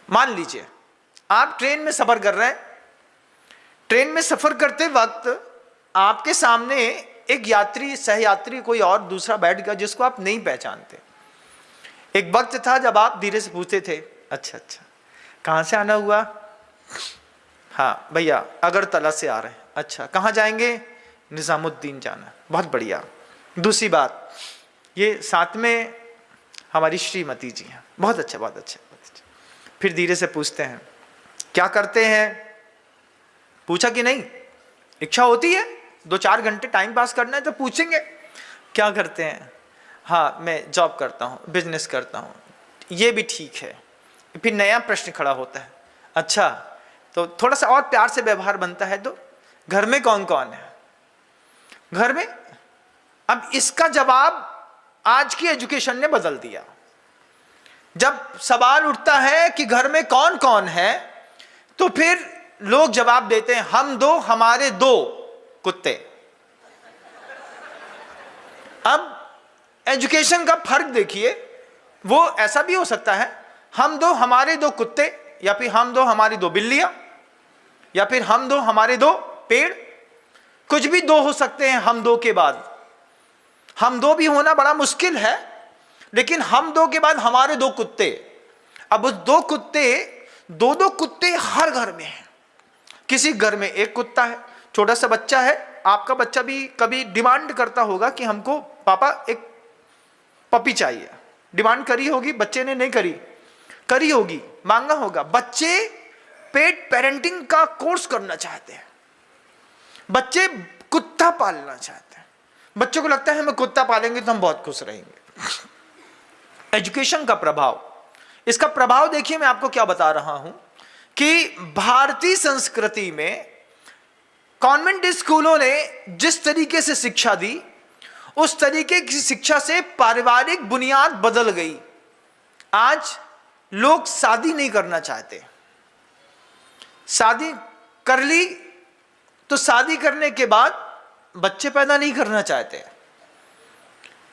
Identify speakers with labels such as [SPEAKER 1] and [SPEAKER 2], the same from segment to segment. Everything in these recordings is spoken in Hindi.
[SPEAKER 1] मान लीजिए आप ट्रेन में सफर कर रहे हैं, ट्रेन में सफर करते वक्त आपके सामने एक यात्री, सहयात्री कोई और दूसरा बैठ गया जिसको आप नहीं पहचानते। एक वक्त था जब आप धीरे से पूछते थे, अच्छा कहाँ से आना हुआ? हाँ भैया अगरतला से आ रहे हैं। अच्छा कहाँ जाएंगे? निजामुद्दीन जाना। बहुत बढ़िया। दूसरी बात, ये साथ में हमारी श्रीमती जी हैं। बहुत अच्छा बहुत अच्छा बहुत अच्छा। फिर धीरे से पूछते हैं क्या करते हैं? पूछा कि नहीं? इच्छा होती है 2-4 घंटे टाइम पास करना है तो पूछेंगे क्या करते हैं? हाँ मैं जॉब करता हूँ, बिजनेस करता हूँ। ये भी ठीक है। फिर नया प्रश्न खड़ा होता है, अच्छा तो थोड़ा सा और प्यार से व्यवहार बनता है, तो घर में कौन कौन है? घर में। अब इसका जवाब आज की एजुकेशन ने बदल दिया। जब सवाल उठता है कि घर में कौन कौन है, तो फिर लोग जवाब देते हैं हम दो, हमारे 2 कुत्ते। अब एजुकेशन का फर्क देखिए, वो ऐसा भी हो सकता है हम 2 हमारे 2 कुत्ते, या फिर हम 2 हमारी 2 बिल्लियां, या फिर हम 2 हमारे 2 पेड़। कुछ भी 2 हो सकते हैं हम 2 के बाद। हम 2 भी होना बड़ा मुश्किल है, लेकिन हम 2 के बाद हमारे 2 कुत्ते। अब उस 2 कुत्ते, 2 कुत्ते हर घर में हैं। किसी घर में एक कुत्ता है, छोटा सा बच्चा है। आपका बच्चा भी कभी डिमांड करता होगा कि हमको पापा एक पपी चाहिए। डिमांड करी होगी, बच्चे ने नहीं करी होगी, मांगा होगा। बच्चे पेट पेरेंटिंग का कोर्स करना चाहते हैं, बच्चे कुत्ता पालना चाहते हैं। बच्चों को लगता है हम कुत्ता पालेंगे तो हम बहुत खुश रहेंगे। एजुकेशन का प्रभाव, इसका प्रभाव देखिए, मैं आपको क्या बता रहा हूं कि भारतीय संस्कृति में कॉन्वेंट स्कूलों ने जिस तरीके से शिक्षा दी, उस तरीके की शिक्षा से पारिवारिक बुनियाद बदल गई। आज लोग शादी नहीं करना चाहते। शादी कर ली तो शादी करने के बाद बच्चे पैदा नहीं करना चाहते।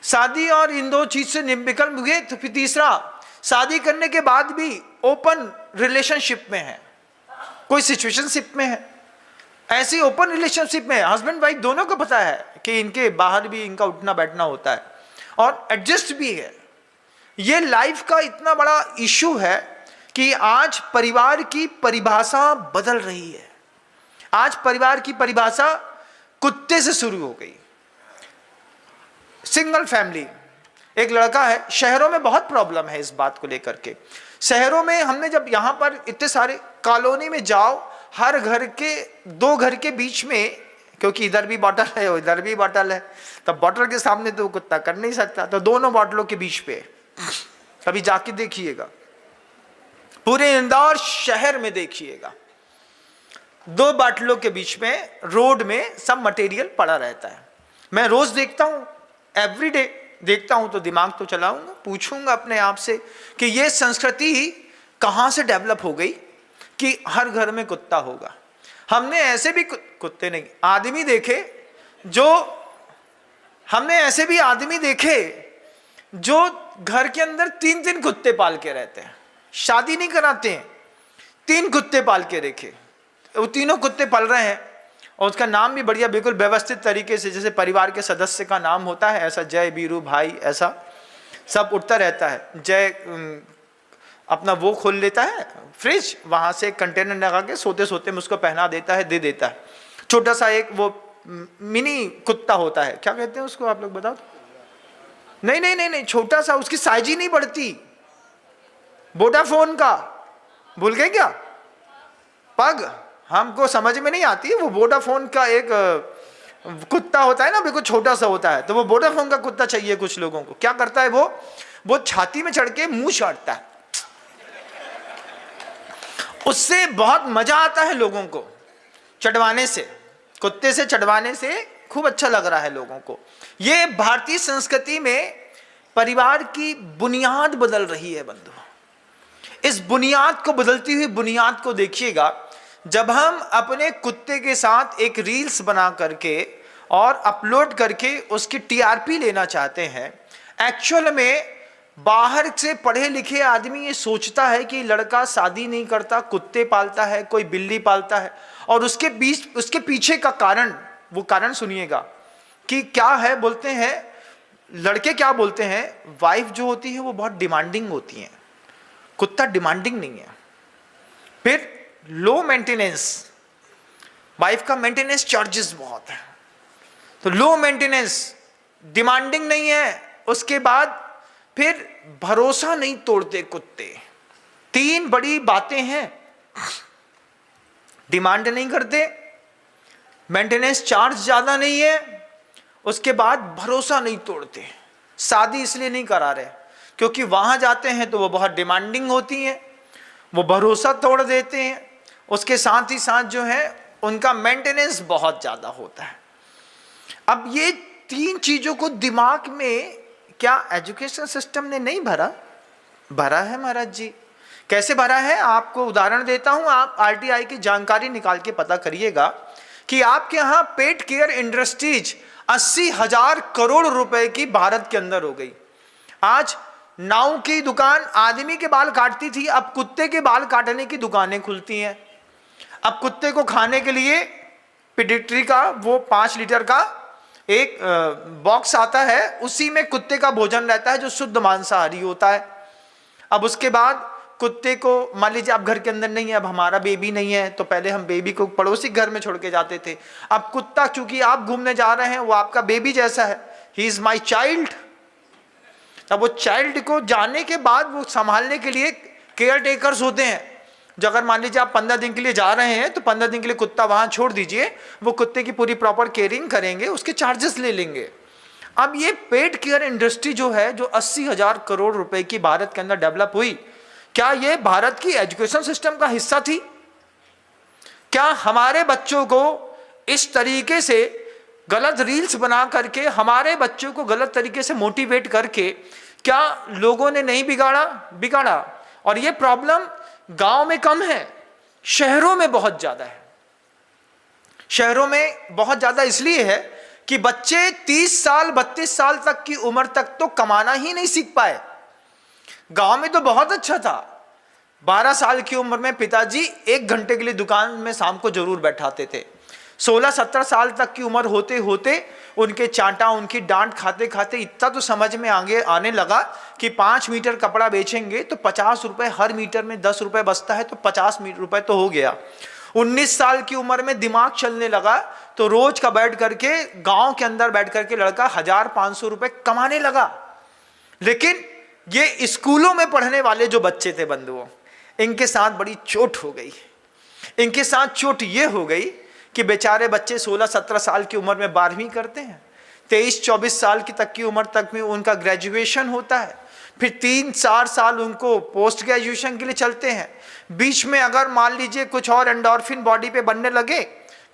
[SPEAKER 1] शादी और इन 2 चीज से निकल गए तो फिर तीसरा, शादी करने के बाद भी ओपन रिलेशनशिप में है, कोई सिचुएशनशिप में है। ऐसी ओपन रिलेशनशिप में हस्बैंड वाइफ दोनों को पता है कि इनके बाहर भी इनका उठना बैठना होता है और एडजस्ट भी है। ये लाइफ का इतना बड़ा इशू है कि आज परिवार की परिभाषा बदल रही है। आज परिवार की परिभाषा कुत्ते से शुरू हो गई। सिंगल फैमिली, एक लड़का है, शहरों में बहुत प्रॉब्लम है इस बात को लेकर के। शहरों में हमने जब यहां पर इतने सारे कॉलोनी में जाओ, हर घर के 2 घर के बीच में, क्योंकि इधर भी बॉटल है और इधर भी बॉटल है, तब बॉटल के सामने तो कुत्ता कर नहीं सकता, तो दोनों बॉटलों के बीच पे कभी जाके देखिएगा, पूरे इंदौर शहर में देखिएगा, 2 बॉटलों के बीच में रोड में सब मटेरियल पड़ा रहता है। मैं रोज देखता हूं, एवरीडे देखता हूं, तो दिमाग तो चलाऊंगा, पूछूंगा अपने आप से कि ये संस्कृति कहां से डेवलप हो गई कि हर घर में कुत्ता होगा। हमने ऐसे भी कुत्ते नहीं, आदमी देखे जो, हमने ऐसे भी आदमी देखे जो घर के अंदर 3-3 कुत्ते पाल के रहते हैं, शादी नहीं कराते हैं, 3 कुत्ते पाल के देखे। वो तीनों कुत्ते पल रहे हैं और उसका नाम भी बढ़िया, बिल्कुल व्यवस्थित तरीके से, जैसे परिवार के सदस्य का नाम होता है, ऐसा जय, बीरू, भाई, ऐसा सब उठता रहता है। जय अपना वो खोल लेता है फ्रिज, वहां से कंटेनर लगा के सोते सोते में उसको पहना देता है, दे देता है। छोटा सा एक वो मिनी कुत्ता होता है, क्या कहते हैं उसको आप लोग बताओ? नहीं नहीं नहीं नहीं, छोटा सा, उसकी साइज ही नहीं बढ़ती। वोडाफोन का भूल गए क्या? पग, हमको समझ में नहीं आती है। वो वोडाफोन का एक कुत्ता होता है ना, बिल्कुल छोटा सा होता है, तो वो वोडाफोन का कुत्ता चाहिए कुछ लोगों को। क्या करता है वो छाती में चढ़ के मुंह चाटता है, उससे बहुत मजा आता है लोगों को चढ़वाने से, कुत्ते से चढ़वाने से खूब अच्छा लग रहा है लोगों को। ये भारतीय संस्कृति में परिवार की बुनियाद बदल रही है बंधु। इस बुनियाद को, बदलती हुई बुनियाद को देखिएगा। जब हम अपने कुत्ते के साथ एक रील्स बना करके और अपलोड करके उसकी टीआरपी लेना चाहते हैं, एक्चुअल में बाहर से पढ़े लिखे आदमी ये सोचता है कि लड़का शादी नहीं करता, कुत्ते पालता है, कोई बिल्ली पालता है, और उसके पीछे का कारण, वो कारण सुनिएगा कि क्या है। बोलते हैं लड़के, क्या बोलते हैं, वाइफ जो होती है वो बहुत डिमांडिंग होती है, कुत्ता डिमांडिंग नहीं है। फिर लो मेंटेनेंस, वाइफ का मेंटेनेंस चार्जेस बहुत है, तो लो मेंटेनेंस, डिमांडिंग नहीं है। उसके बाद फिर भरोसा नहीं तोड़ते कुत्ते। 3 बड़ी बातें हैं, डिमांड नहीं करते, मेंटेनेंस चार्ज ज्यादा नहीं है, उसके बाद भरोसा नहीं तोड़ते। शादी इसलिए नहीं करा रहे क्योंकि वहां जाते हैं तो वो बहुत डिमांडिंग होती हैं, वो भरोसा तोड़ देते हैं, उसके साथ ही साथ जो है उनका मेंटेनेंस बहुत ज्यादा होता है। अब ये 3 चीजों को दिमाग में क्या एजुकेशन सिस्टम ने नहीं भरा है महाराज जी। कैसे भरा है, आपको उदाहरण देता हूं, आप आरटीआई की जानकारी निकाल के पता करिएगा कि आपके यहां पेट केयर इंडस्ट्रीज 80,000 करोड़ रुपए की भारत के अंदर हो गई। आज नाऊ की दुकान आदमी के बाल काटती थी, अब कुत्ते के बाल काटने की दुकानें खुलती हैं। अब कुत्ते को खाने के लिए पेडिग्री का वो 5 लीटर का एक बॉक्स आता है, उसी में कुत्ते का भोजन रहता है जो शुद्ध मांसाहारी होता है। अब उसके बाद कुत्ते को, मान लीजिए आप घर के अंदर नहीं है, अब हमारा बेबी नहीं है, तो पहले हम बेबी को पड़ोसी घर में छोड़ के जाते थे। अब कुत्ता, चूंकि आप घूमने जा रहे हैं, वो आपका बेबी जैसा है, ही इज माई चाइल्ड। अब वो चाइल्ड को जाने के बाद वो संभालने के लिए केयर टेकर्स होते हैं, जो अगर मान लीजिए आप 15 दिन के लिए जा रहे हैं तो 15 दिन के लिए कुत्ता वहां छोड़ दीजिए, वो कुत्ते की पूरी प्रॉपर केयरिंग करेंगे, उसके चार्जेस ले लेंगे। अब ये पेट केयर इंडस्ट्री जो है, जो 80,000 करोड़ रुपए की भारत के अंदर डेवलप हुई, क्या ये भारत की एजुकेशन सिस्टम का हिस्सा थी? क्या हमारे बच्चों को इस तरीके से गलत रील्स बना करके, हमारे बच्चों को गलत तरीके से मोटिवेट करके, क्या लोगों ने नहीं बिगाड़ा? और ये प्रॉब्लम गांव में कम है, शहरों में बहुत ज्यादा है। शहरों में बहुत ज्यादा इसलिए है कि बच्चे 30 साल 32 साल तक की उम्र तक तो कमाना ही नहीं सीख पाए। गांव में तो बहुत अच्छा था, 12 साल की उम्र में पिताजी 1 घंटे के लिए दुकान में शाम को जरूर बैठाते थे। 16-17 साल तक की उम्र होते होते उनके चांटा, उनकी डांट खाते खाते इतना तो समझ में आगे आने लगा कि 5 मीटर कपड़ा बेचेंगे तो 50 रुपए, हर मीटर में 10 रुपए बचता है, तो 50 रुपए तो हो गया। 19 साल की उम्र में दिमाग चलने लगा, तो रोज का बैठ करके गांव के अंदर बैठ करके लड़का 1,500 रुपए कमाने लगा। लेकिन ये स्कूलों में पढ़ने वाले जो बच्चे थे बंधुओं, इनके साथ बड़ी चोट हो गई। इनके साथ चोट ये हो गई कि बेचारे बच्चे 16-17 साल की उम्र में 12वीं करते हैं, 23-24 साल की तक की उम्र तक में उनका ग्रेजुएशन होता है, फिर 3-4 साल उनको पोस्ट ग्रेजुएशन के लिए चलते हैं। बीच में अगर मान लीजिए कुछ और एंडोर्फिन बॉडी पे बनने लगे,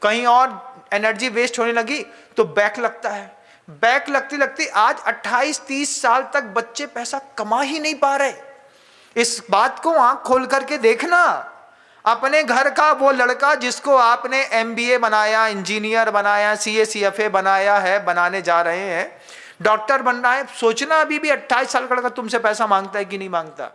[SPEAKER 1] कहीं और एनर्जी वेस्ट होने लगी, तो बैक लगता है। बैक लगते लगते आज 28-30 साल तक बच्चे पैसा कमा ही नहीं पा रहे। इस बात को आंख खोल करके देखना। अपने घर का वो लड़का जिसको आपने MBA बनाया, इंजीनियर बनाया, CA CFA बनाया है, बनाने जा रहे हैं, डॉक्टर बन रहा है, सोचना अभी भी 28 साल का लड़का तुमसे पैसा मांगता है कि नहीं मांगता।